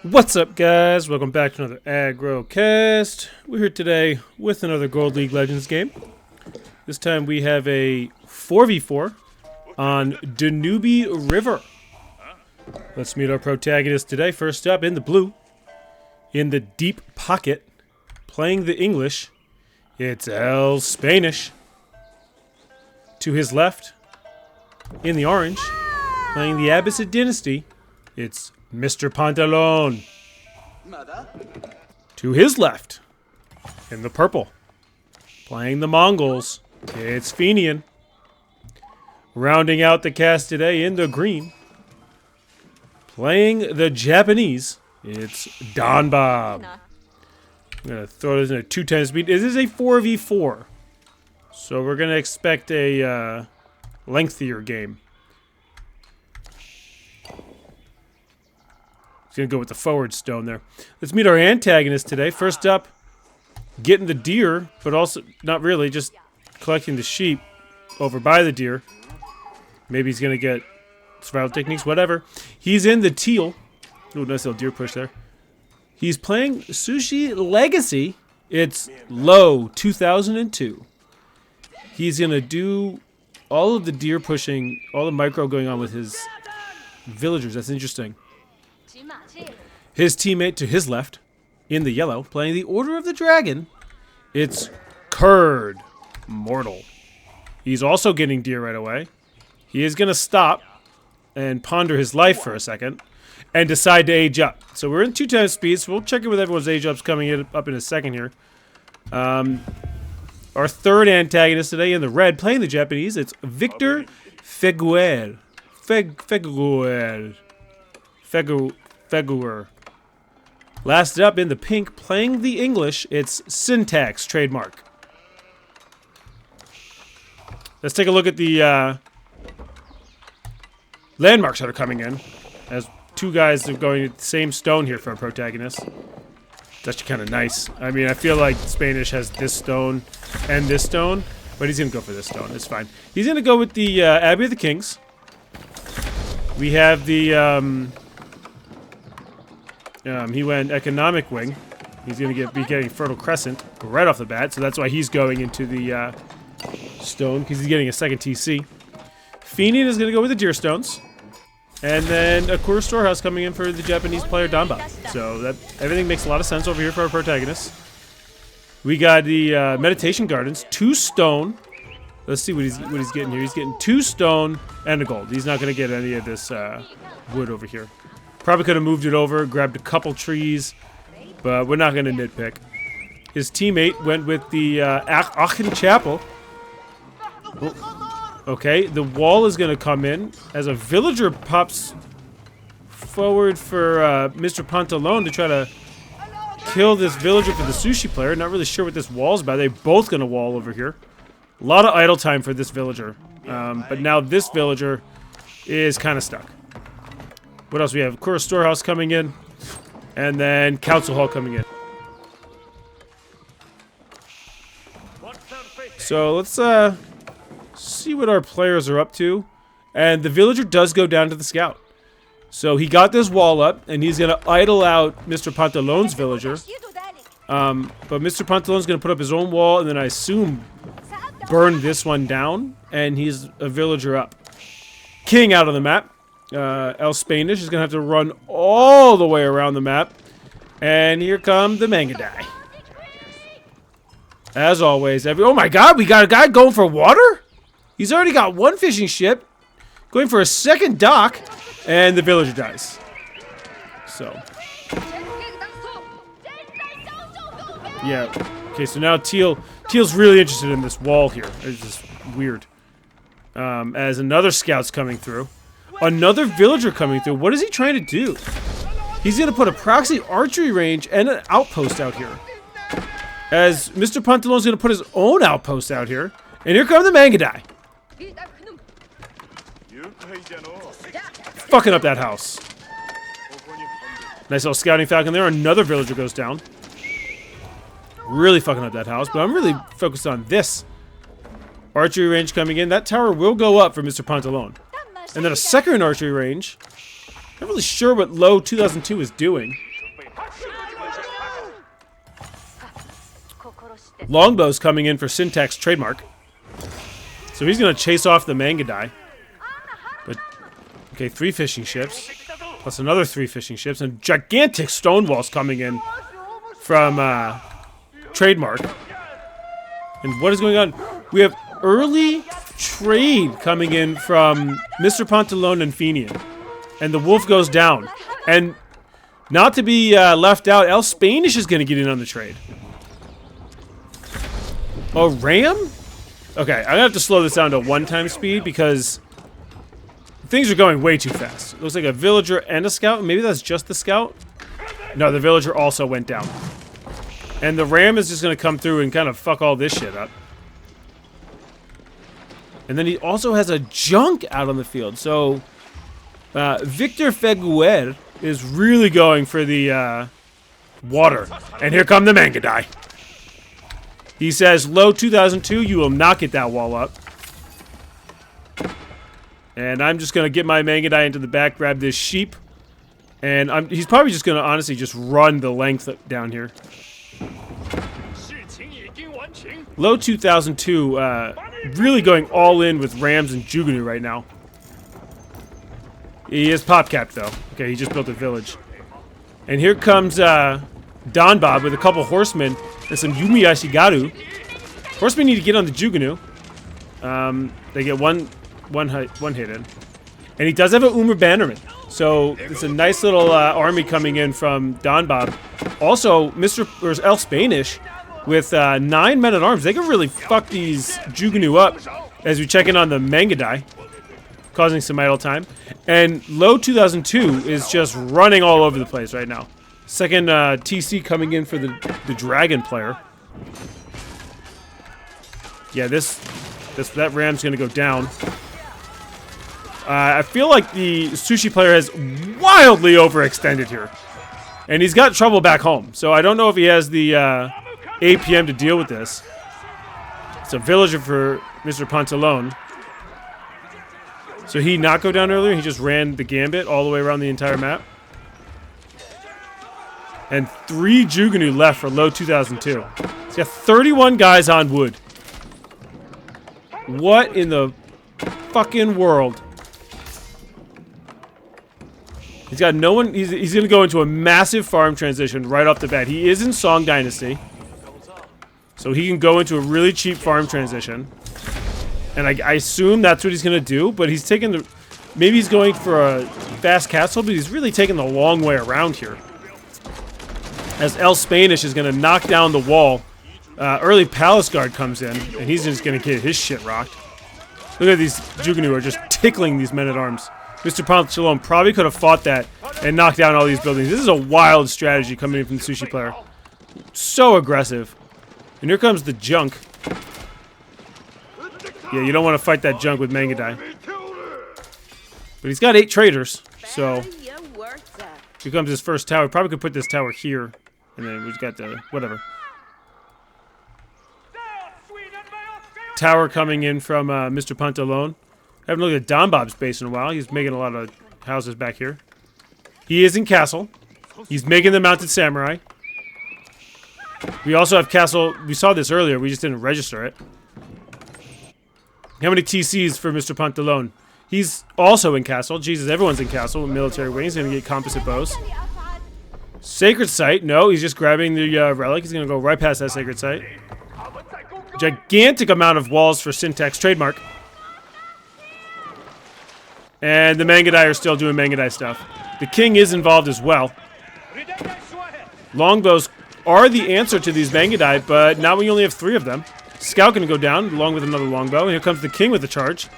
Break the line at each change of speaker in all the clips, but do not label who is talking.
What's up, guys? Welcome back to another AgroCast. We're here today with another Gold League Legends game. This time we have a 4v4 on Danube River. Let's meet our protagonist today. First up, in the blue, in the deep pocket, playing the English, it's El Spanish. To his left, in the orange, playing the Abbasid Dynasty, it's Mr. Pantalon. To his left, in the purple, playing the Mongols, it's Fenian. Rounding out the cast today in the green, playing the Japanese, it's Don Bob. I'm going to throw this in a 2-10 speed. This is a 4v4, so we're going to expect a lengthier game. He's going to go with the forward stone there. Let's meet our antagonist today. First up, getting the deer, but also not really, just collecting the sheep over by the deer. Maybe he's going to get survival techniques, whatever. He's in the teal. Ooh, nice little deer push there. He's playing Sushi Legacy. It's low 2002. He's going to do all of the deer pushing, all the micro going on with his villagers. That's interesting. His teammate to his left, in the yellow, playing the Order of the Dragon, it's Kurd Mortal. He's also getting deer right away. He is going to stop and ponder his life for a second and decide to age up. So we're in 2 times speed, so we'll check in with everyone's age ups coming up in a second here. Our third antagonist today in the red, playing the Japanese, it's Victor Feguer. Feguer. Last up in the pink, playing the English, it's Syntax trademark. Let's take a look at the landmarks that are coming in. As two guys are going at the same stone here for our protagonist. It's actually kind of nice. I mean, I feel like Spanish has this stone and this stone, but he's going to go for this stone. It's fine. He's going to go with the Abbey of the Kings. We have the he went economic wing. He's going to be getting Fertile Crescent right off the bat, so that's why he's going into the stone, because he's getting a second TC. Fenian is going to go with the deer stones. And then a Kura Storehouse coming in for the Japanese player Danba. So that everything makes a lot of sense over here for our protagonist. We got the Meditation Gardens, 2 stone. Let's see what he's getting here. He's getting 2 stone and a gold. He's not going to get any of this wood over here. Probably could have moved it over, grabbed a couple trees, but we're not going to nitpick. His teammate went with the Aachen Chapel. Okay, the wall is going to come in as a villager pops forward for Mr. Pantalon to try to kill this villager for the sushi player. Not really sure what this wall's about. They're both going to wall over here. A lot of idle time for this villager. But now this villager is kind of stuck. What else we have? Kura Storehouse coming in. And then Council Hall coming in. So let's see what our players are up to. And the villager does go down to the scout. So he got this wall up, and he's going to idle out Mr. Pantalon's villager. But Mr. Pantalon's going to put up his own wall, and then I assume burn this one down, and he's a villager up. King out on the map. El Spanish is going to have to run all the way around the map. And here come the Mangadai. As always, oh my god, we got a guy going for water? He's already got 1 fishing ship, going for a second dock, and the villager dies. So. Yeah. Okay, so now Teal's really interested in this wall here. It's just weird. As another scout's coming through. Another villager coming through. What is he trying to do? He's going to put a proxy archery range and an outpost out here. As Mr. Pantalon's going to put his own outpost out here. And here come the Mangadai. Fucking up that house. Nice little scouting falcon there. Another villager goes down. Really fucking up that house. But I'm really focused on this. Archery range coming in. That tower will go up for Mr. Pantalon. And then a second archery range. Not really sure what low 2002 is doing. Longbow's coming in for Syntax trademark. So he's going to chase off the Mangadai. But, okay, 3 fishing ships. Plus another 3 fishing ships. And gigantic stone walls coming in from trademark. And what is going on? We have early trade coming in from Mr. Pantalone and Fenian. And the wolf goes down. And not to be left out, El Spanish is going to get in on the trade. Oh, ram? Okay, I'm going to have to slow this down to 1 times speed because things are going way too fast. It looks like a villager and a scout. Maybe that's just the scout? No, the villager also went down. And the ram is just going to come through and kind of fuck all this shit up. And then he also has a junk out on the field. So, Victor Feguer is really going for the water. And here come the Mangadai. He says, low 2002, you will not get that wall up. And I'm just going to get my Mangadai into the back, grab this sheep. And he's probably just going to honestly just run the length down here. Low 2002, really going all in with Rams and Jugunu right now. He is pop-capped, though. Okay, he just built a village. And here comes Don Bob with a couple horsemen and some Yumiyashigaru. Horsemen need to get on the Jugunu. They get one hit in. And he does have a Umar Bannerman. So it's a nice little army coming in from Don Bob. Also, Mr. El Spanish with 9 men-at-arms. They can really fuck these Jugunu up as we check in on the Mangadai, causing some idle time. And low 2002 is just running all over the place right now. Second TC coming in for the dragon player. Yeah, that ram's gonna go down. I feel like the sushi player has wildly overextended here. And he's got trouble back home. So I don't know if he has the APM to deal with this. It's a villager for Mr. Pantalone. So he not go down earlier? He just ran the gambit all the way around the entire map? And 3 Jugunu left for low 2002. He's got 31 guys on wood. What in the fucking world? He's got no one. He's going to go into a massive farm transition right off the bat. He is in Song Dynasty. So he can go into a really cheap farm transition. And I assume that's what he's going to do. But he's taking the... Maybe he's going for a fast castle, but he's really taking the long way around here. As El Spanish is going to knock down the wall. Early Palace Guard comes in, and he's just going to get his shit rocked. Look at these Jugunu are just tickling these men-at-arms. Mr. Pantalone probably could have fought that and knocked down all these buildings. This is a wild strategy coming in from the sushi player. So aggressive. And here comes the junk. Yeah, you don't want to fight that junk with Mangadai. But he's got 8 traders, so... Here comes his first tower. Probably could put this tower here. And then we've got the... whatever. Tower coming in from Mr. Pantalone. Haven't looked at Don Bob's base in a while. He's making a lot of houses back here. He is in castle. He's making the mounted samurai. We also have castle. We saw this earlier. We just didn't register it. How many TCs for Mr. Pantalone? He's also in castle. Jesus, everyone's in castle with military wings. He's going to get composite bows. Sacred site. No, he's just grabbing the relic. He's going to go right past that sacred site. Gigantic amount of walls for Syntax trademark. And the Mangadai are still doing Mangadai stuff. The king is involved as well. Longbows are the answer to these Mangadai, but now we only have 3 of them. Scout going to go down along with another longbow. And here comes the king with the charge.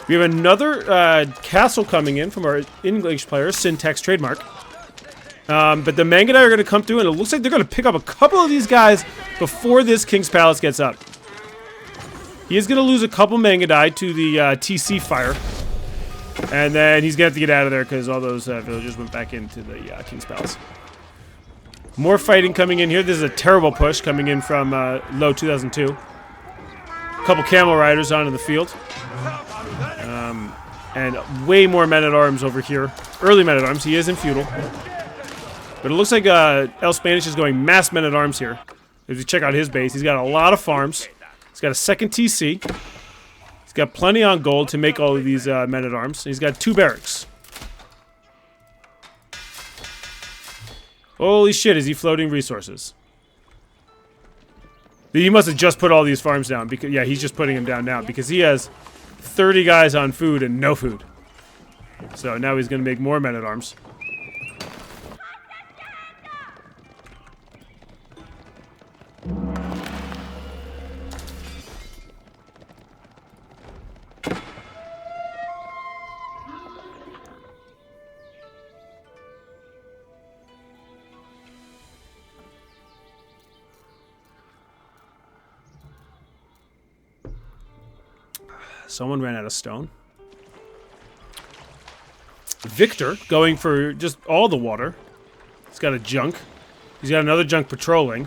We have another castle coming in from our English player, Syntax trademark. But the Mangadai are going to come through, and it looks like they're going to pick up a couple of these guys before this King's Palace gets up. He is going to lose a couple Mangadai to the TC fire. And then he's going to have to get out of there because all those villagers went back into the King's Palace. More fighting coming in here. This is a terrible push coming in from low 2002. A couple camel riders onto the field. And way more men-at-arms over here. Early men-at-arms. He is in feudal. But it looks like El Spanish is going mass men-at-arms here. If you check out his base, he's got a lot of farms. He's got a second TC. He's got plenty on gold to make all of these men-at-arms. He's got 2 barracks. Holy shit, is he floating resources? He must have just put all these farms down. Because yeah, he's just putting them down now because he has 30 guys on food and no food. So now he's going to make more men-at-arms. Someone ran out of stone. Victor going for just all the water. He's got a junk. He's got another junk patrolling.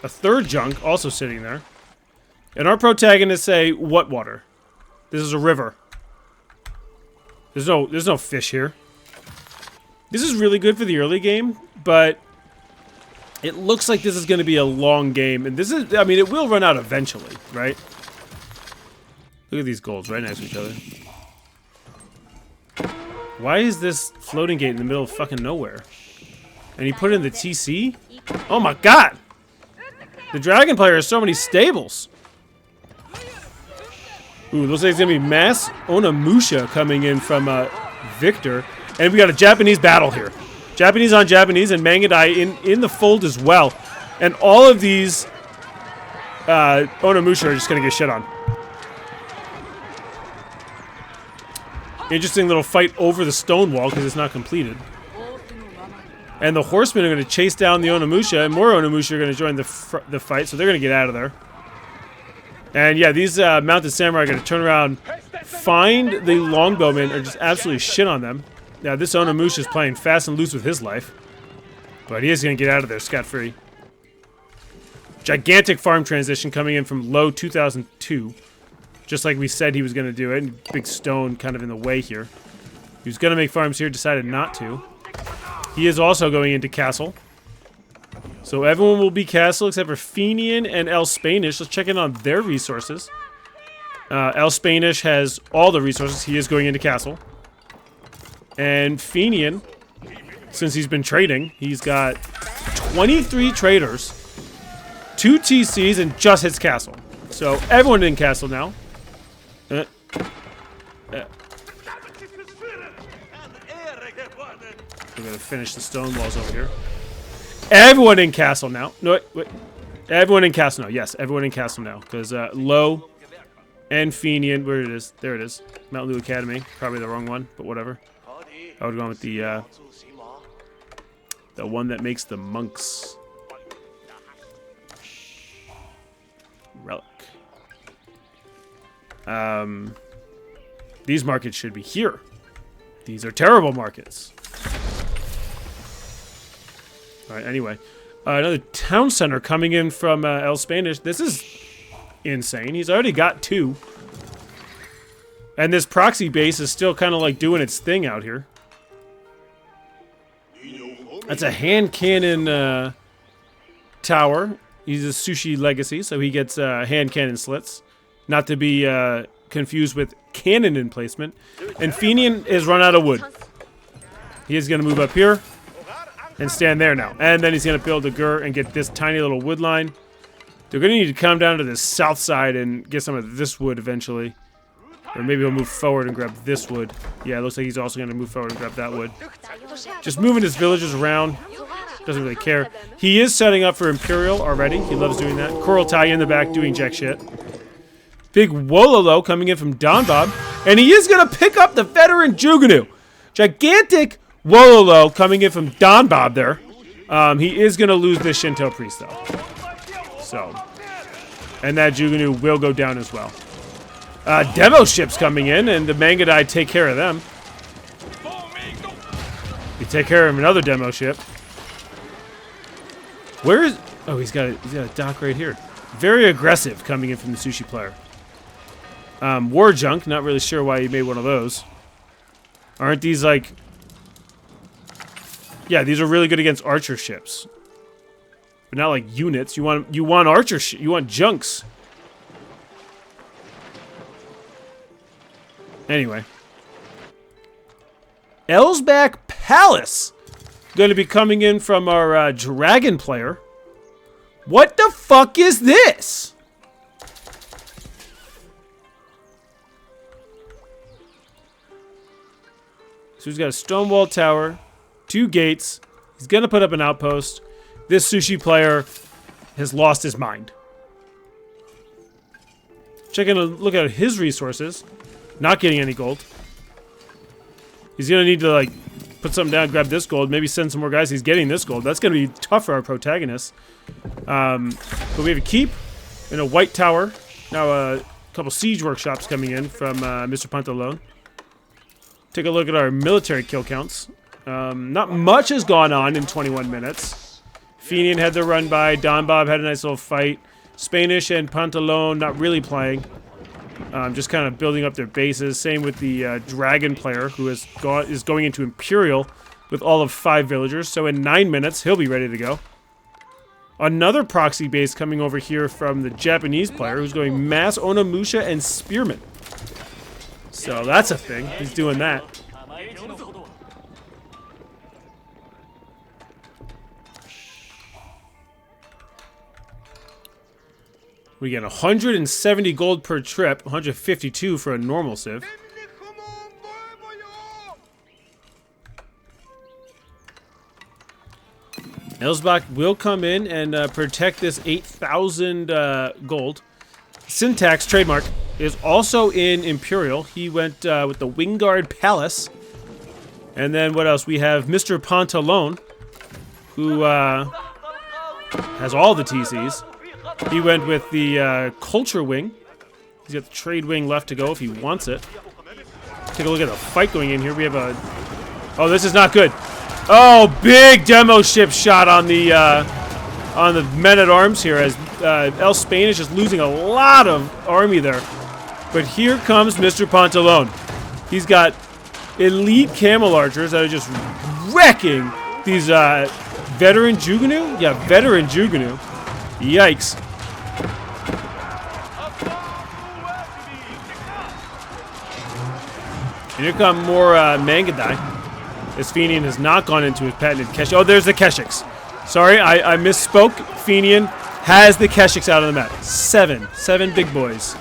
A third junk also sitting there. And our protagonists say, what water? This is a river. There's no fish here. This is really good for the early game, but it looks like this is going to be a long game. And this is, I mean, it will run out eventually, right? Look at these golds right next to each other. Why is this floating gate in the middle of fucking nowhere? And he put in the TC? Oh my god! The dragon player has so many stables! Ooh, looks like it's gonna be mass Onimusha coming in from Victor. And we got a Japanese battle here. Japanese on Japanese and Mangadai in the fold as well. And all of these Onimusha are just gonna get shit on. Interesting little fight over the stone wall because it's not completed. And the horsemen are going to chase down the Onimusha, and more Onimusha are going to join the fight, so they're going to get out of there. And yeah, these mounted samurai are going to turn around, find the longbowmen, and just absolutely shit on them. Now, this Onimusha is playing fast and loose with his life, but he is going to get out of there scot-free. Gigantic farm transition coming in from low 2002. Just like we said he was going to do it. And big stone kind of in the way here. He was going to make farms here, decided not to. He is also going into castle. So everyone will be castle except for Fenian and El Spanish. Let's check in on their resources. El Spanish has all the resources. He is going into castle. And Fenian, since he's been trading, he's got 23 traders, 2 TCs, and just hits castle. So everyone in castle now. We're gonna finish the stone walls over here. Everyone in castle now. No, wait. Everyone in castle now. Yes, everyone in castle now. Because Low and Fenian, where it is? There it is. Mountain Dew Academy. Probably the wrong one, but whatever. I would go with the one that makes the monks. Relic. These markets should be here. These are terrible markets. Alright, anyway. Another town center coming in from El Spanish. This is insane. He's already got 2. And this proxy base is still kind of like doing its thing out here. That's a hand cannon tower. He's a sushi legacy, so he gets hand cannon slits. Not to be confused with cannon emplacement. And Fenian is run out of wood. He is going to move up here and stand there now. And then he's going to build a gur and get this tiny little wood line. They're going to need to come down to the south side and get some of this wood eventually. Or maybe he'll move forward and grab this wood. Yeah, it looks like he's also going to move forward and grab that wood. Just moving his villagers around. Doesn't really care. He is setting up for Imperial already. He loves doing that. Coral Tie in the back doing jack shit. Big Wololo coming in from Don Bob. And he is going to pick up the veteran Jugunu. Gigantic Wololo coming in from Don Bob there. He is going to lose this Shinto priest though. So. And that Jugunu will go down as well. Demo ships coming in, and the Mangadai take care of them. You take care of another demo ship. Where is... Oh, he's got a dock right here. Very aggressive coming in from the sushi player. War junk, not really sure why he made one of those. Aren't these like... Yeah, these are really good against archer ships. but not like units. You want archer you want junks. Anyway, Elsbach Palace going to be coming in from our dragon player. What the fuck is this? So he's got a stone wall tower, 2 gates. He's going to put up an outpost. This sushi player has lost his mind. Checking a look at his resources. Not getting any gold. He's going to need to, like, put something down, grab this gold, maybe send some more guys. He's getting this gold. That's going to be tough for our protagonist. But we have a keep and a white tower. Now a couple siege workshops coming in from Mr. Pantalone. Take a look at our military kill counts. Not much has gone on in 21 minutes. Fenian had the run by. Don Bob had a nice little fight. Spanish and Pantalone not really playing. Just kind of building up their bases. Same with the dragon player who is going into Imperial with all of 5 villagers. So in 9 minutes, he'll be ready to go. Another proxy base coming over here from the Japanese player who's going mass Onimusha and Spearman. So that's a thing. He's doing that. We get 170 gold per trip, 152 for a normal civ. Elsbach will come in and protect this 8,000 gold. Syntax, trademark, is also in Imperial. He went with the Wingard Palace. And then what else? We have Mr. Pantalone, who has all the TCs. He went with the Culture Wing. He's got the Trade Wing left to go if he wants it. Take a look at the fight going in here. We have a... Oh, this is not good. Oh, big demo ship shot on the men-at-arms here as El Spanish is losing a lot of army there. But here comes Mr. Pantalone. He's got elite camel archers that are just wrecking these veteran Jugunu? Yeah, veteran Jugunu. Yikes. And here come more Mangadai. As Fenian has not gone into his patented Keshiks. Oh, there's the Keshiks. Sorry, I misspoke. Fenian has the Keshiks out on the map. 7 big boys.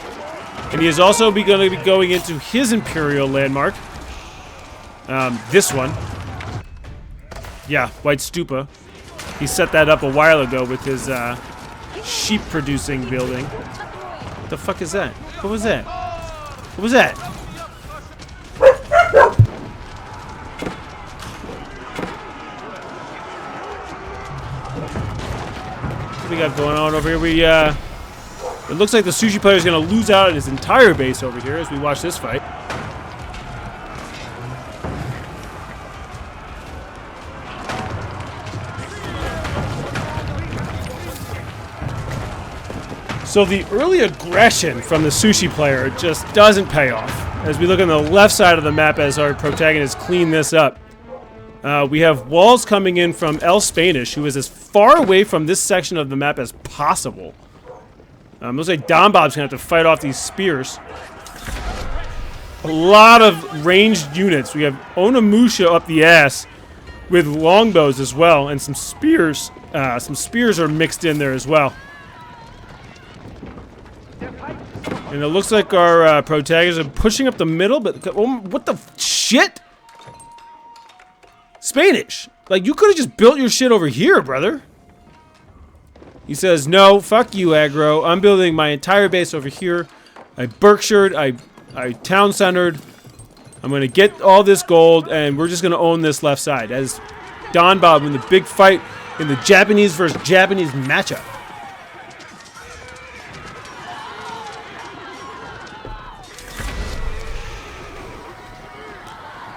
And he is also going to be going into his Imperial landmark. This one. Yeah, White Stupa. He set that up a while ago with his sheep producing building. What the fuck is that? What was that? What was that? What we got going on over here? It looks like the sushi player is going to lose out on his entire base over here as we watch this fight. So the early aggression from the sushi player just doesn't pay off. As we look on the left side of the map as our protagonists clean this up. We have walls coming in from El Spanish, who is as far away from this section of the map as possible. Looks like Don Bob's going to have to fight off these spears. A lot of ranged units. We have Onimusha up the ass with longbows as well, and some spears. Some spears are mixed in there as well. And it looks like our protagonists are pushing up the middle, but what the shit? Spanish. Like, you could have just built your shit over here, brother. He says, no, fuck you, aggro. I'm building my entire base over here. I Berkshired, I town-centered. I'm going to get all this gold, and we're just going to own this left side. As Don Bob in the big fight in the Japanese versus Japanese matchup.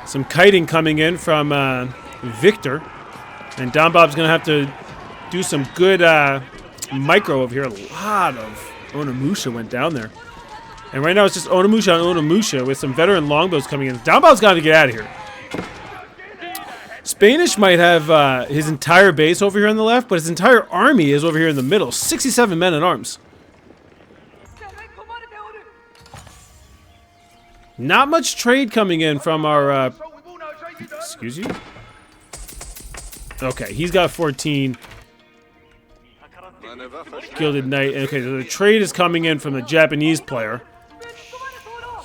Some kiting coming in from Victor. And Don Bob's going to have to do some good micro over here. A lot of Onimusha went down there. And right now it's just Onimusha on Onimusha with some veteran longbows coming in. Don Bob's got to get out of here. Spanish might have his entire base over here on the left, but his entire army is over here in the middle. 67 men at arms. Not much trade coming in from our... excuse you? Okay, he's got 14. Gilded Knight. Okay, so the trade is coming in from the Japanese player.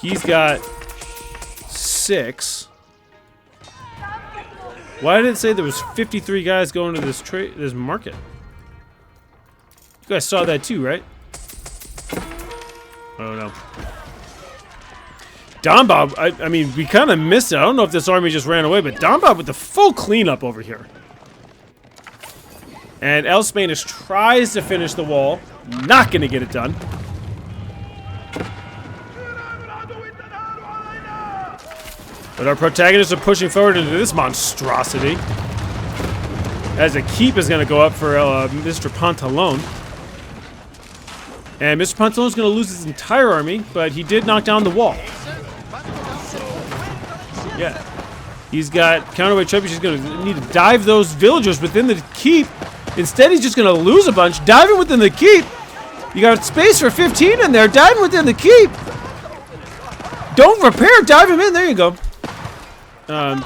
He's got 6. Why did it say there was 53 guys going to this this market? You guys saw that too, right? I don't know. Don Bob, I mean, we kind of missed it. I don't know if this army just ran away, but Don Bob with the full cleanup over here. And El Spanish tries to finish the wall. Not going to get it done. But our protagonists are pushing forward into this monstrosity. As a keep is going to go up for Mr. Pantalon. And Mr. Pantalon's going to lose his entire army, but he did knock down the wall. Yeah. He's got counterweight trebuchets. He's going to need to dive those villagers within the keep. Instead, he's just going to lose a bunch. Diving within the keep. You got space for 15 in there. Diving within the keep. Don't repair. Dive him in. There you go.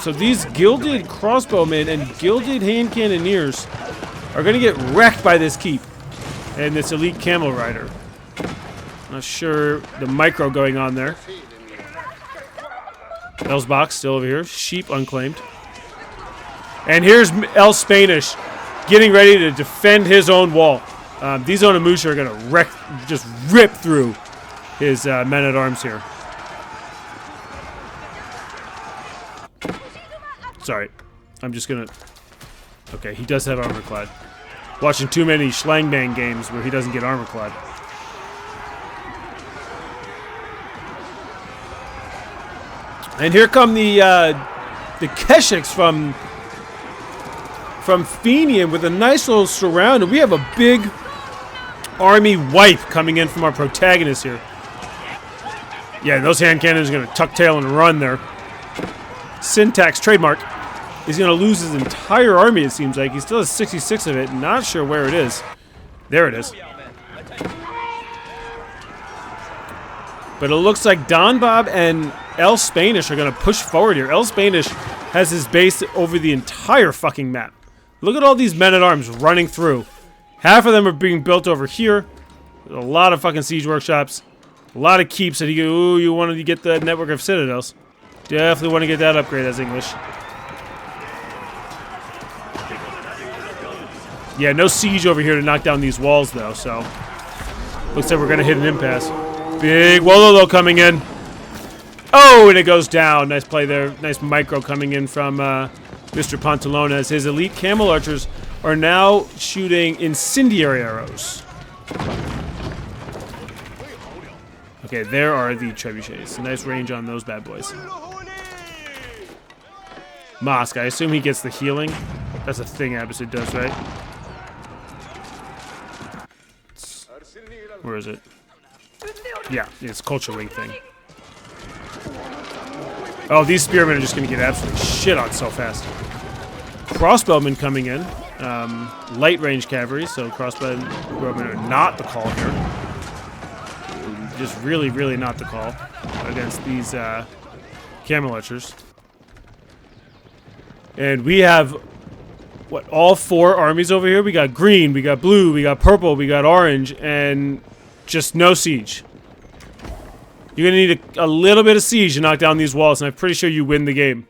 So these gilded crossbowmen and gilded hand cannoneers are going to get wrecked by this keep and this elite camel rider. Not sure the micro going on there. El's box still over here. Sheep unclaimed. And here's El Spanish getting ready to defend his own wall. These Onimusha are going to just rip through his men-at-arms here. Sorry. I'm just going to... Okay, he does have armor-clad. Watching too many Schlangbang games where he doesn't get armor-clad. And here come the Keshiks from Fenian with a nice little surround. And we have a big army wipe coming in from our protagonist here. Yeah, those hand cannons are going to tuck tail and run there. Syntax trademark. He's going to lose his entire army, it seems like. He still has 66 of it. Not sure where it is. There it is. But it looks like Don Bob and El Spanish are going to push forward here. El Spanish has his base over the entire fucking map. Look at all these men-at-arms running through. Half of them are being built over here. There's a lot of fucking siege workshops. A lot of keeps that you wanted to get the network of citadels. Definitely want to get that upgrade as English. Yeah, no siege over here to knock down these walls, though, so... Looks like we're going to hit an impasse. Big Wololo coming in. Oh, and it goes down. Nice play there. Nice micro coming in from Mr. Pantalone as his elite camel archers are now shooting incendiary arrows. Okay, there are the trebuchets. Nice range on those bad boys. Mosk, I assume he gets the healing. That's a thing Abbasid does, right? Where is it? Yeah, it's a culture wing thing. Oh, these spearmen are just going to get absolutely shit on so fast. Crossbowmen coming in. Light range cavalry, so crossbowmen are not the call here. Just really, really not the call against these camel archers. And we have, what, all 4 armies over here? We got green, we got blue, we got purple, we got orange, and just no siege. You're going to need a little bit of siege to knock down these walls, and I'm pretty sure you win the game.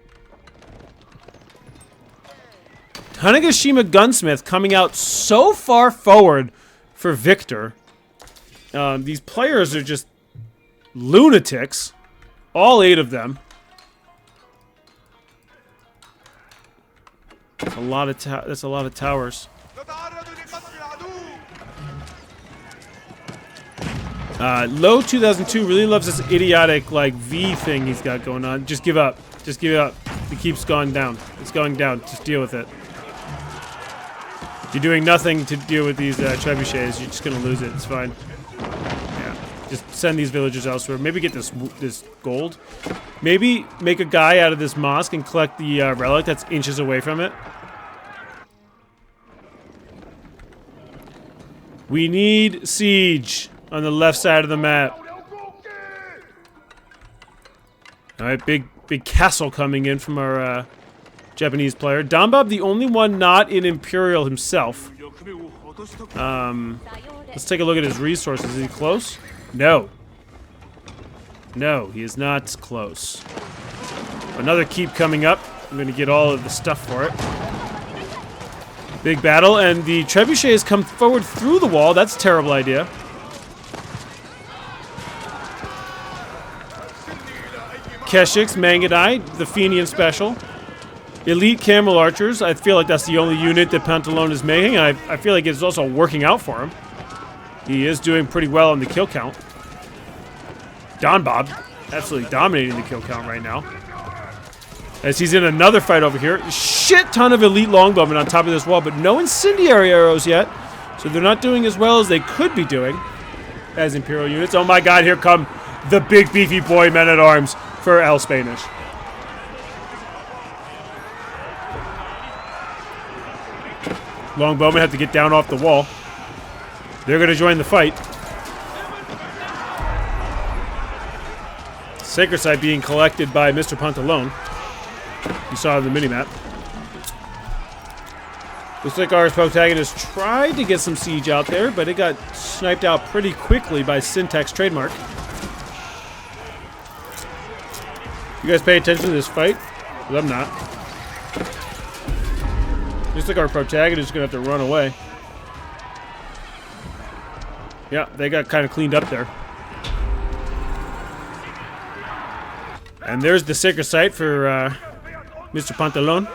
Tanegashima Gunsmith coming out so far forward for Victor. These players are just lunatics. All 8 of them. That's a lot of towers. Low 2002 really loves this idiotic like V thing he's got going on. Just give up. Just give up. It keeps going down. It's going down. Just deal with it. You're doing nothing to deal with these trebuchets. You're just gonna lose it. It's fine. Yeah. Just send these villagers elsewhere. Maybe get this gold. Maybe make a guy out of this mosque and collect the relic that's inches away from it. We need siege on the left side of the map. Alright, big castle coming in from our Japanese player. Danbab, the only one not in Imperial himself. Let's take a look at his resources. Is he close? No. No, he is not close. Another keep coming up. I'm going to get all of the stuff for it. Big battle, and the trebuchets come forward through the wall. That's a terrible idea. Keshiks, Mangadai, the Fenian special. Elite Camel Archers. I feel like that's the only unit that Pantalone is making. I feel like it's also working out for him. He is doing pretty well on the kill count. Danbab, absolutely dominating the kill count right now. As he's in another fight over here. Shit ton of elite longbowmen on top of this wall, but no incendiary arrows yet. So they're not doing as well as they could be doing as Imperial units. Oh my god, here come the big beefy boy men-at-arms for El Spanish. Longbowmen have to get down off the wall. They're going to join the fight. Sacred Site being collected by Mr. Pantalone. You saw on the minimap. Looks like our protagonist tried to get some siege out there, but it got sniped out pretty quickly by Syntax Trademark. You guys pay attention to this fight? Because I'm not. Looks like our protagonist is going to have to run away. Yeah, they got kind of cleaned up there. And there's the sacred site for Mr. Pantalone.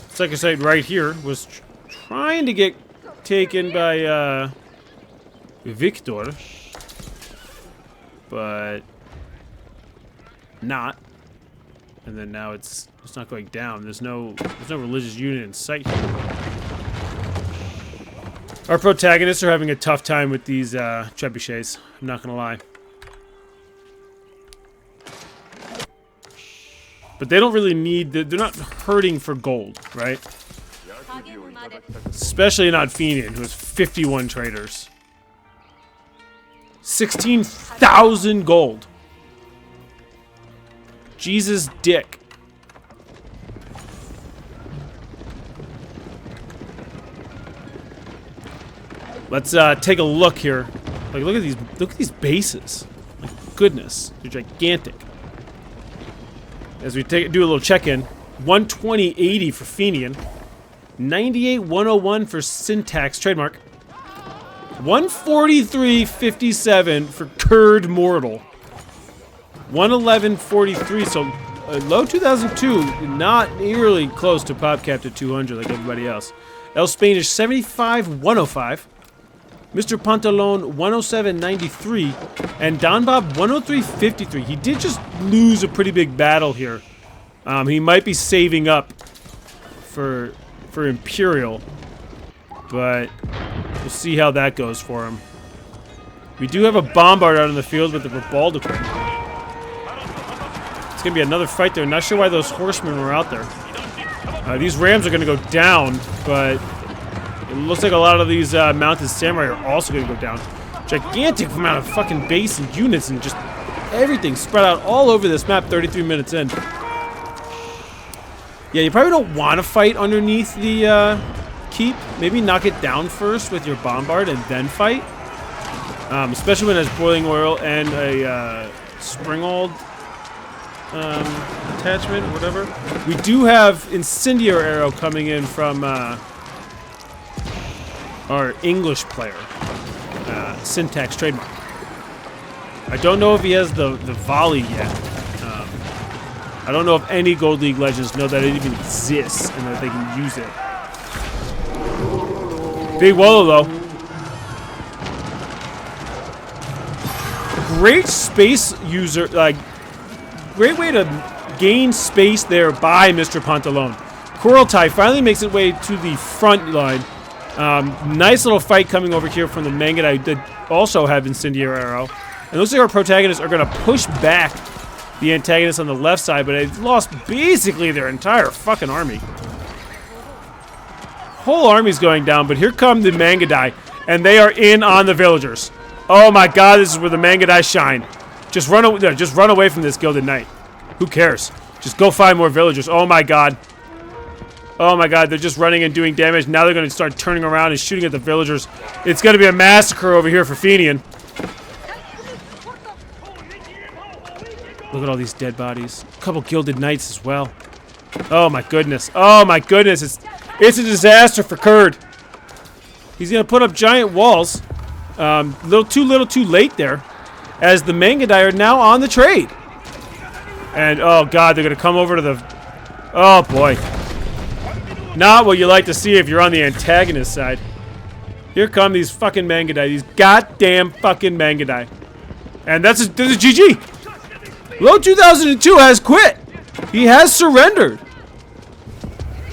Sacred site right here was trying to get taken by Victor, but not. And then now it's not going down. There's no religious unit in sight here. Our protagonists are having a tough time with these trebuchets. I'm not gonna lie. But they don't really need... They're not hurting for gold, right? Especially not Fenian, who has 51 traders. 16,000 gold. Jesus dick. Let's take a look here. Like, look at these bases. My goodness, they're gigantic. As we do a little check-in, 120.80 for Fenian, 98.101 for Syntax Trademark, 143.57 for Kurd Mortal, 111.43. So low 2002, not nearly close to PopCap to 200 like everybody else. El Spanish 75.105. Mr. Pantalone 107.93 and Danbab 103.53. He did just lose a pretty big battle here. He might be saving up for Imperial, but we'll see how that goes for him. We do have a bombard out in the field with the Rebaldicum. It's gonna be another fight there. Not sure why those horsemen were out there. These rams are gonna go down, but it looks like a lot of these mounted samurai are also going to go down. Gigantic amount of fucking base and units and just everything spread out all over this map 33 minutes in. Yeah, you probably don't want to fight underneath the keep. Maybe knock it down first with your bombard and then fight. Especially when it has boiling oil and a springald attachment or whatever. We do have incendiary arrow coming in from... our English player, Syntax Trademark. I don't know if he has the volley yet. I don't know if any Gold League legends know that it even exists and that they can use it. Big Wallow, though. Great space user, like, great way to gain space there by Mr. Pantalone. Kurultai finally makes its way to the front line. Nice little fight coming over here from the Mangadai that also have Incendiary Arrow. And looks like our protagonists are going to push back the antagonists on the left side, but they've lost basically their entire fucking army. Whole army's going down, but here come the Mangadai, and they are in on the villagers. Oh my god, this is where the Mangadai shine. Just run away from this Gilded Knight. Who cares? Just go find more villagers. Oh my god. Oh my god, they're just running and doing damage. Now they're going to start turning around and shooting at the villagers. It's going to be a massacre over here for Fenian. Look at all these dead bodies. A couple Gilded Knights as well. Oh my goodness. Oh my goodness. It's a disaster for Kurd. He's going to put up giant walls. Little too late there. As the Mangadai are now on the trade. And oh god, they're going to come over to the... Oh boy. Not what you like to see if you're on the antagonist side. Here come these fucking Mangadai. These goddamn fucking Mangadai. And this is GG. Low 2002 has quit. He has surrendered.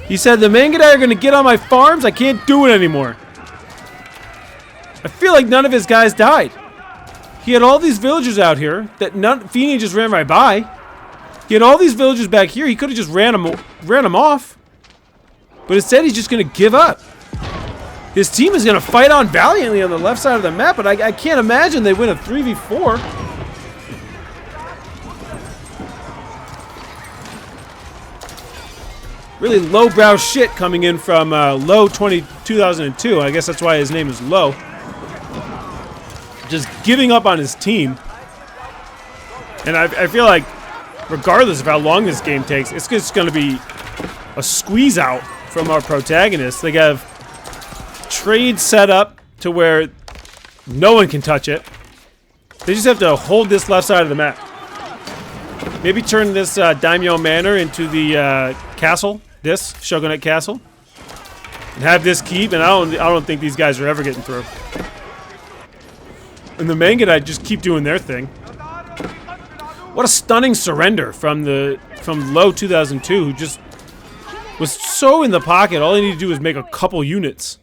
He said the Mangadai are going to get on my farms. I can't do it anymore. I feel like none of his guys died. He had all these villagers out here that Fenian just ran right by. He had all these villagers back here. He could have just ran them off. But instead, he's just going to give up. His team is going to fight on valiantly on the left side of the map, but I can't imagine they win a 3v4. Really lowbrow shit coming in from Low 2002. I guess that's why his name is Low. Just giving up on his team. And I feel like, regardless of how long this game takes, it's just going to be a squeeze out from our protagonists. They have trade set up to where no one can touch it. They just have to hold this left side of the map. Maybe turn this Daimyo Manor into the castle. This Shogunate Castle, and have this keep, and I don't think these guys are ever getting through. And the Mangadai just keep doing their thing. What a stunning surrender from Low 2002, who just was so in the pocket. All he needed to do was make a couple units.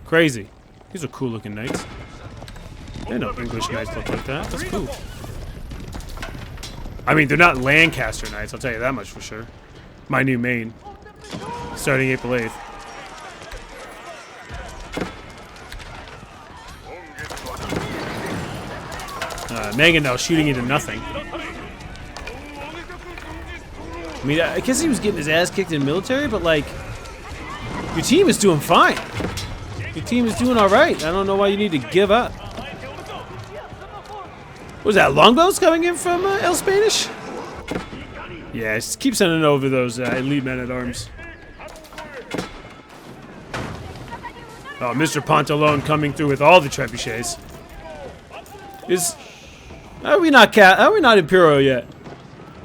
Crazy. These are cool looking knights. They know English knights look like that. That's cool. I mean, they're not Lancaster knights. I'll tell you that much for sure. My new main, starting April 8th. Mangan shooting into nothing. I mean, I guess he was getting his ass kicked in military, but like, your team is doing fine. Your team is doing all right. I don't know why you need to give up. Was that longbows coming in from El Spanish? Yeah, just keep sending over those elite men-at-arms. Oh, Mr. Pantalone coming through with all the trebuchets. Are we not Imperial yet?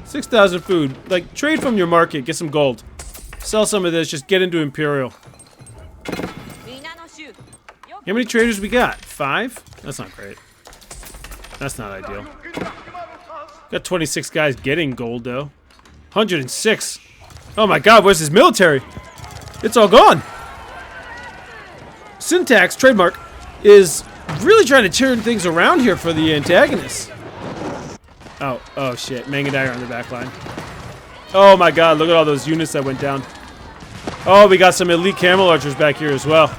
6,000 food. Like, trade from your market, get some gold. Sell some of this, just get into Imperial. How many traders we got? 5? That's not great. That's not ideal. Got 26 guys getting gold, though. 106. Oh my god, where's his military? It's all gone. Syntax, trademark, is really trying to turn things around here for the antagonists. Oh shit. Mangadai on the back line. Oh my god, look at all those units that went down. Oh, we got some elite camel archers back here as well.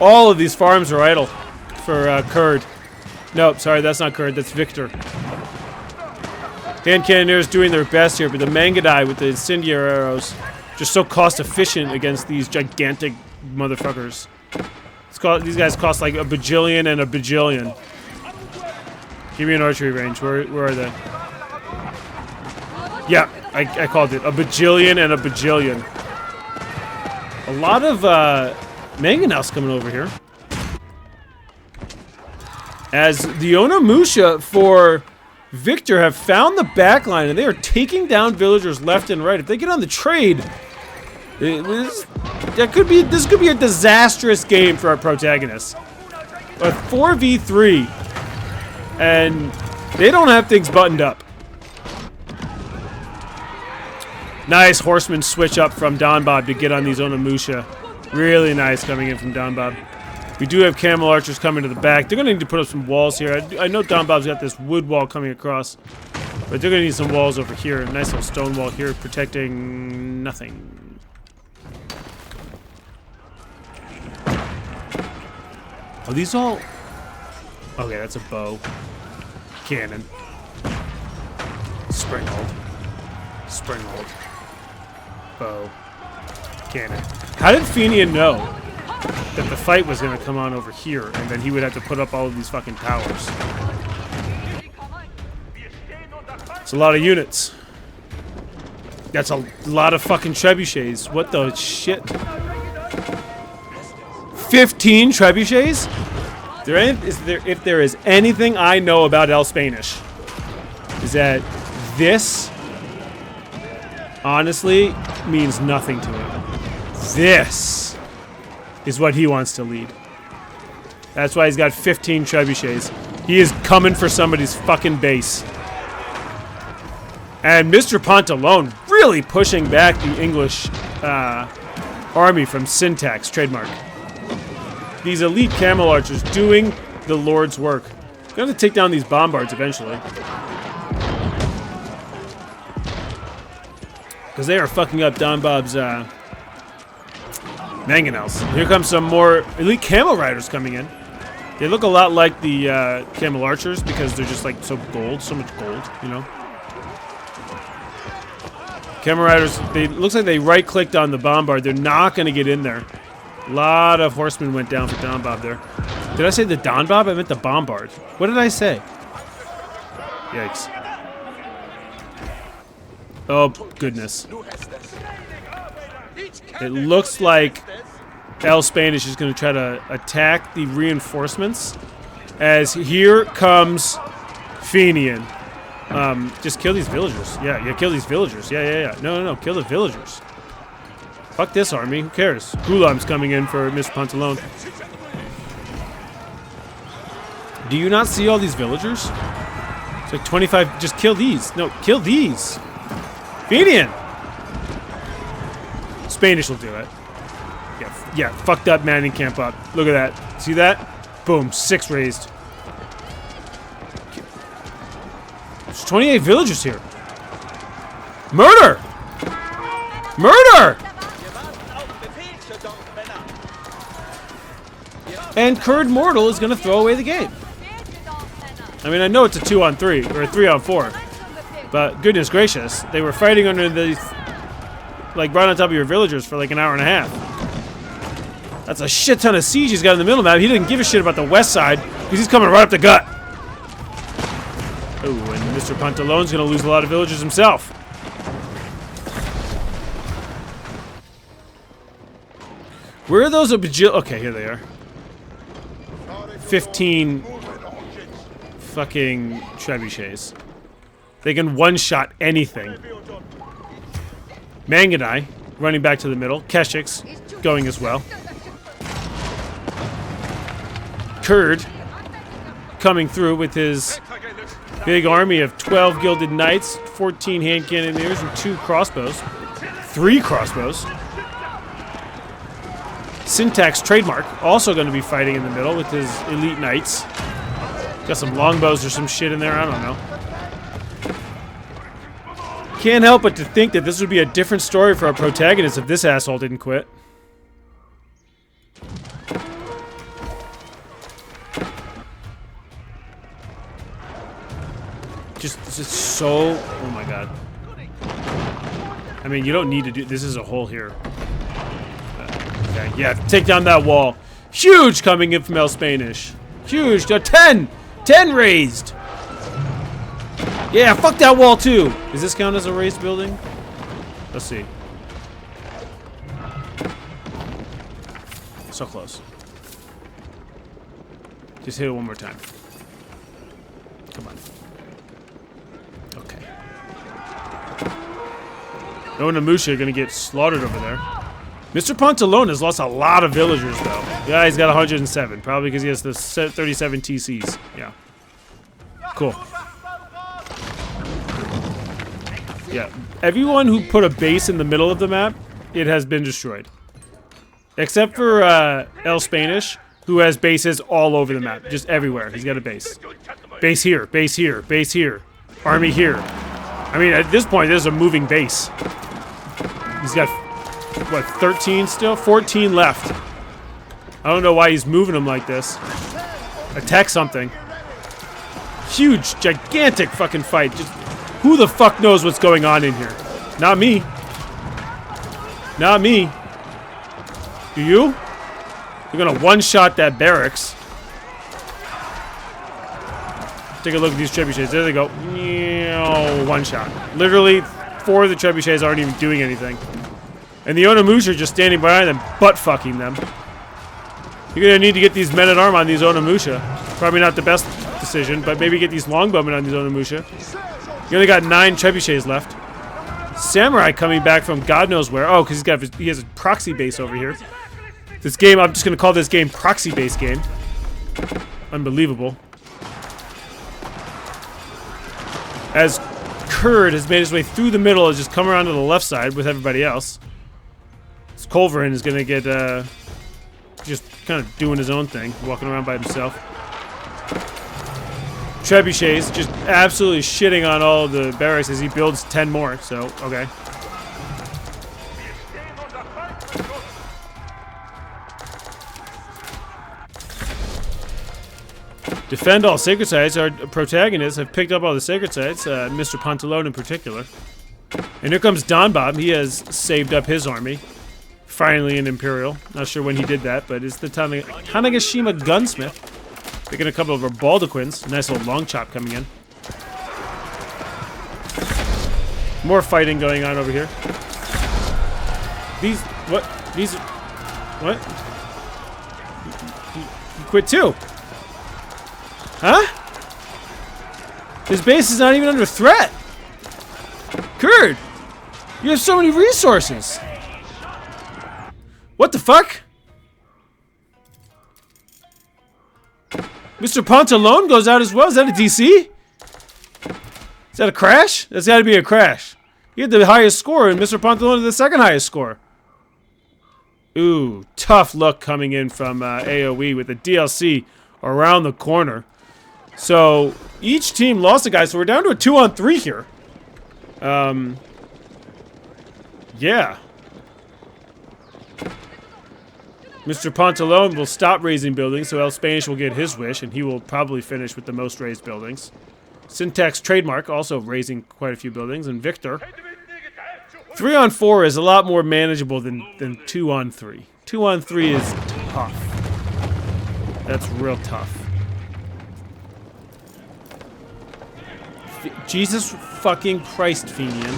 All of these farms are idle for Kurd. Nope, sorry, that's not Kurd, that's Victor. Hand cannoneers doing their best here, but the Mangadai with the incendiary arrows just so cost efficient against these gigantic motherfuckers. These guys cost like a bajillion and a bajillion. Give me an archery range. Where are they? Yeah, I called it. A bajillion and a bajillion. A lot of mangonels coming over here. As the Onimusha for Victor have found the backline and they are taking down villagers left and right. If they get on the trade, this could be a disastrous game for our protagonists. A 4v3, and they don't have things buttoned up. Nice horseman switch up from Don Bob to get on these Onimusha. Really nice coming in from Don Bob. We do have camel archers coming to the back. They're going to need to put up some walls here. I know Don Bob's got this wood wall coming across. But they're going to need some walls over here. Nice little stone wall here protecting nothing. Are these all... Okay, that's a bow. Cannon. Springhold. Springhold. Bow. Cannon. How did Fenian know that the fight was going to come on over here and then he would have to put up all of these fucking towers? It's a lot of units. That's a lot of fucking trebuchets. What the shit? 15 trebuchets? If there is anything I know about El Spanish, is that this honestly means nothing to him. This is what he wants to lead. That's why he's got 15 trebuchets. He is coming for somebody's fucking base. And Mr. Pantalone really pushing back the English army from Syntax, trademark. These elite camel archers doing the Lord's work. Gonna take down these bombards eventually. Because they are fucking up Don Bob's mangonels. Here comes some more elite camel riders coming in. They look a lot like the camel archers because they're just like so much gold, you know. Camel riders, looks like they right-clicked on the bombard. They're not going to get in there. A lot of horsemen went down for Don Bob there. Did I say the Don Bob? I meant the bombard. What did I say? Yikes. Oh, goodness. It looks like El Spanish is going to try to attack the reinforcements. As here comes Fenian. Just kill these villagers. Yeah, kill these villagers. Yeah. No, kill the villagers. Fuck this army. Who cares? Ghulam's coming in for Mr. Pantalone. Do you not see all these villagers? It's like 25. Just kill these. No, kill these. Fenian! Spanish will do it. Yeah, fuck that Manning camp up. Look at that. See that? Boom, 6 raised. There's 28 villagers here. Murder! Murder! And Kurd Mortal is going to throw away the game. I mean, I know it's a 2-on-3, or a 3-on-4. But goodness gracious, they were fighting under these, like, right on top of your villagers for like an hour and a half. That's a shit ton of siege he's got in the middle map. He didn't give a shit about the west side, because he's coming right up the gut. Oh, and Mr. Pantalone's going to lose a lot of villagers himself. Where are those okay, here they are. 15 fucking trebuchets. They can one-shot anything. Manganai running back to the middle. Keshik's going as well. Kurd coming through with his big army of 12 gilded knights, 14 hand cannoneers, and 2 crossbows. 3 crossbows. Syntax trademark also going to be fighting in the middle with his elite knights. Got some longbows or some shit in there, I don't know. Can't help but to think that this would be a different story for our protagonist if this asshole didn't quit. Just so... Oh my god. I mean, you don't need to do... This is a hole here. Okay, yeah, take down that wall. Huge coming in from El Spanish. Huge. 10! 10 raised! Yeah, fuck that wall too! Does this count as a raised building? Let's see. So close. Just hit it one more time. Come on. Okay. No Namusha are gonna get slaughtered over there. Mr. Pantalone has lost a lot of villagers though. Yeah, he's got 107. Probably because he has the 37 TCs. Yeah. Cool. Yeah, everyone who put a base in the middle of the map, it has been destroyed. Except for El Spanish, who has bases all over the map. Just everywhere. He's got a base. Base here, base here, base here. Army here. I mean, at this point, this is a moving base. He's got, what, 13 still? 14 left. I don't know why he's moving them like this. Attack something. Huge, gigantic fucking fight. Just, who the fuck knows what's going on in here? Not me. Not me. Do you? You're gonna one-shot that barracks. Take a look at these trebuchets. There they go. One shot. Literally, 4 of the trebuchets aren't even doing anything. And the Onamusha are just standing behind them, butt-fucking them. You're gonna need to get these men-at-arms on these Onamusha. Probably not the best decision, but maybe get these longbowmen on these Onamusha. You only got 9 trebuchets left. Samurai coming back from God knows where. Oh, because he has a proxy base over here. This game, I'm just gonna call this game proxy base game. Unbelievable. As Kurd has made his way through the middle and just come around to the left side with everybody else. This Culverin is gonna get just kind of doing his own thing, walking around by himself. Trebuchets just absolutely shitting on all of the barracks as he builds 10 more, so, okay. Defend all sacred sites. Our protagonists have picked up all the sacred sites, Mr. Pantalone in particular. And here comes Don Bob. He has saved up his army. Finally an Imperial. Not sure when he did that, but it's the Tanagashima Gunsmith. Picking a couple of our Baldaquins. Nice little long chop coming in. More fighting going on over here. What? You quit too? Huh? His base is not even under threat. Kurd, you have so many resources. What the fuck? Mr. Pantalone goes out as well. Is that a DC? Is that a crash? That's got to be a crash. He had the highest score, and Mr. Pantalone had the second highest score. Ooh, tough luck coming in from AoE with the DLC around the corner. So each team lost a guy, so we're down to a 2-on-3 here. Yeah. Mr. Pantalone will stop raising buildings, so El Spanish will get his wish, and he will probably finish with the most raised buildings. Syntax Trademark also raising quite a few buildings, and Victor. 3-on-4 is a lot more manageable than 2-on-3. 2-on-3 is tough. That's real tough. Jesus fucking Christ, Fenian.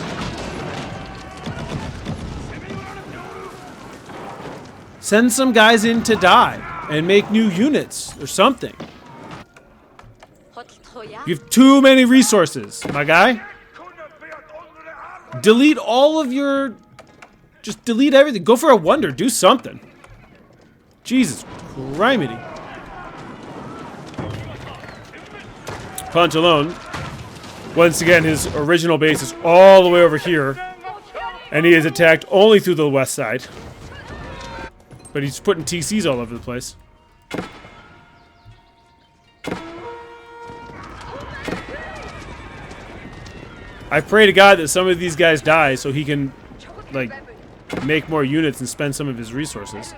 Send some guys in to die and make new units or something. You have too many resources, my guy. Delete all of your... Just delete everything. Go for a wonder. Do something. Jesus Criminy. Pantalone. Once again, his original base is all the way over here. And he is attacked only through the west side. But he's putting TCs all over the place. I pray to God that some of these guys die so he can, like, make more units and spend some of his resources.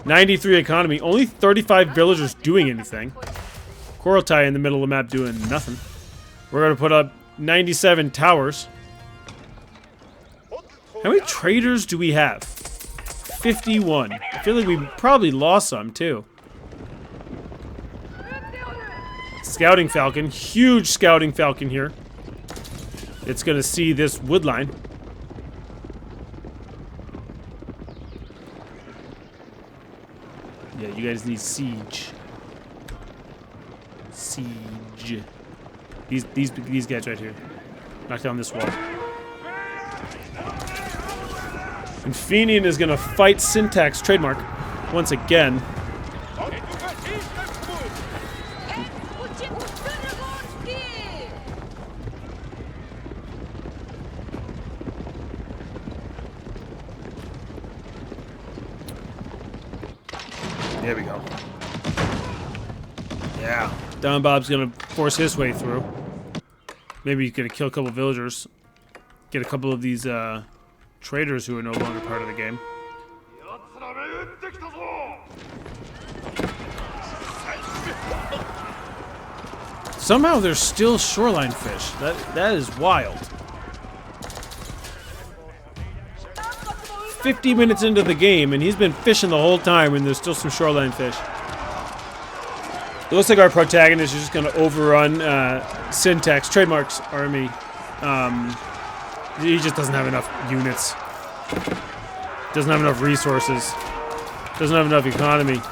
93 economy, only 35 villagers doing anything. Korotai in the middle of the map doing nothing. We're going to put up 97 towers. How many traders do we have? 51. I feel like we probably lost some, too. Scouting Falcon. Huge Scouting Falcon here. It's going to see this wood line. Yeah, you guys need siege. Siege. These guys right here. Knock down this wall. And Fenian is going to fight Syntax Trademark once again. There we go. Yeah. Don Bob's gonna force his way through. Maybe he's gonna kill a couple villagers. Get a couple of these traders who are no longer part of the game. Somehow there's still shoreline fish. That is wild. 50 minutes into the game, and he's been fishing the whole time, and there's still some shoreline fish. It looks like our protagonist is just going to overrun Syntax, Trademark's army. He just doesn't have enough units. Doesn't have enough resources. Doesn't have enough economy.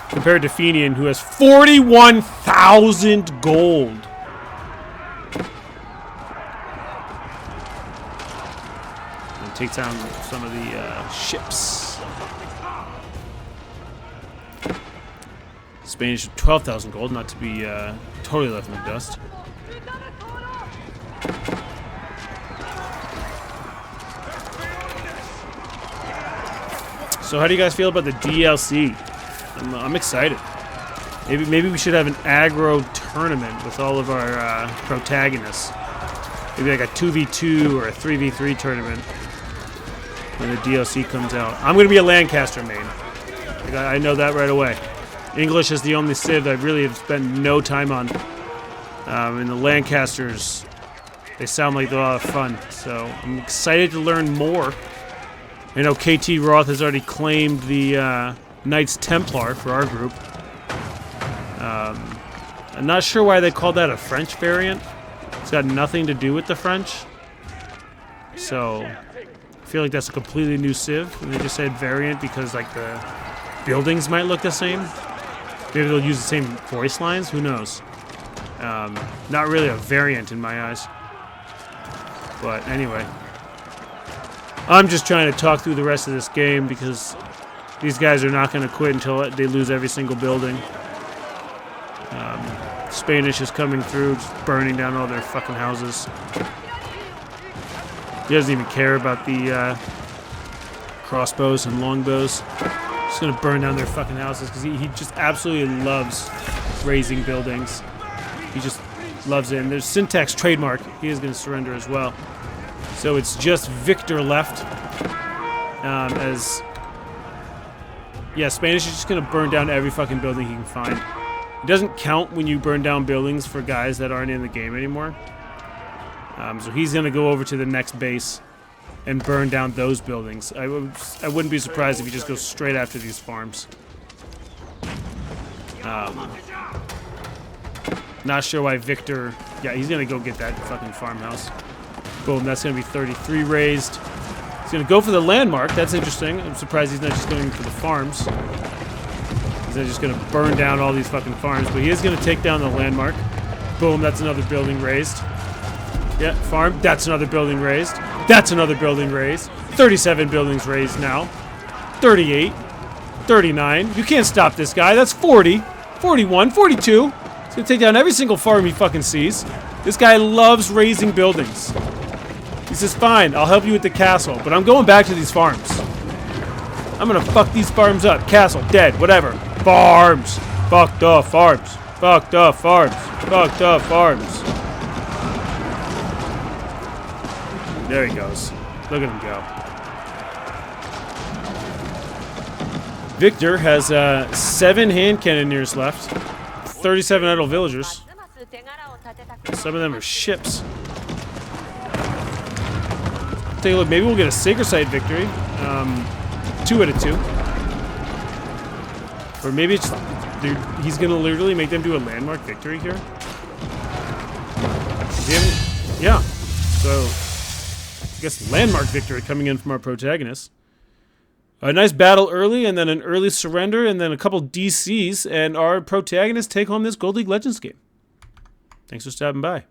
Compared to Fenian, who has 41,000 gold. And takes down some of the ships. Spanish 12,000 gold, not to be totally left in the dust. So how do you guys feel about the DLC? I'm excited. Maybe we should have an aggro tournament with all of our protagonists. Maybe like a 2v2 or a 3v3 tournament when the DLC comes out. I'm going to be a Lancaster main. I know that right away. English is the only civ I really have spent no time on. And the Lancasters, they sound like they're a lot of fun. So I'm excited to learn more. I know KT Roth has already claimed the Knights Templar for our group. I'm not sure why they called that a French variant. It's got nothing to do with the French. So I feel like that's a completely new civ. And they just said variant because like the buildings might look the same. Maybe they'll use the same voice lines. Who knows? Not really a variant in my eyes. But anyway. I'm just trying to talk through the rest of this game because these guys are not going to quit until they lose every single building. Spanish is coming through, just burning down all their fucking houses. He doesn't even care about the crossbows and longbows. Just going to burn down their fucking houses because he just absolutely loves raising buildings. He just loves it. And there's Syntax Trademark. He is going to surrender as well. So it's just Victor left. Yeah, Spanish is just going to burn down every fucking building he can find. It doesn't count when you burn down buildings for guys that aren't in the game anymore. So he's going to go over to the next base and burn down those buildings. I wouldn't be surprised if he just goes straight after these farms. Not sure why Victor... Yeah, he's going to go get that fucking farmhouse. Boom, that's going to be 33 raised. He's going to go for the landmark. That's interesting. I'm surprised he's not just going for the farms. He's just going to burn down all these fucking farms. But he is going to take down the landmark. Boom, that's another building raised. Yeah, farm. That's another building raised. That's another building raised. 37 buildings raised now. 38. 39. You can't stop this guy. That's 40. 41. 42. He's going to take down every single farm he fucking sees. This guy loves raising buildings. He says, fine, I'll help you with the castle, but I'm going back to these farms. I'm gonna fuck these farms up. Castle, dead, whatever. Farms! Fucked up farms. Fucked up farms. Fucked up farms. There he goes. Look at him go. Victor has 7 hand cannoneers left. 37 idle villagers. Some of them are ships. Take a look. Maybe we'll get a Sacred Site victory. 2 out of 2. Or maybe it's he's going to literally make them do a landmark victory here. Yeah. So, I guess landmark victory coming in from our protagonist. A nice battle early, and then an early surrender, and then a couple DCs, and our protagonists take home this Gold League Legends game. Thanks for stopping by.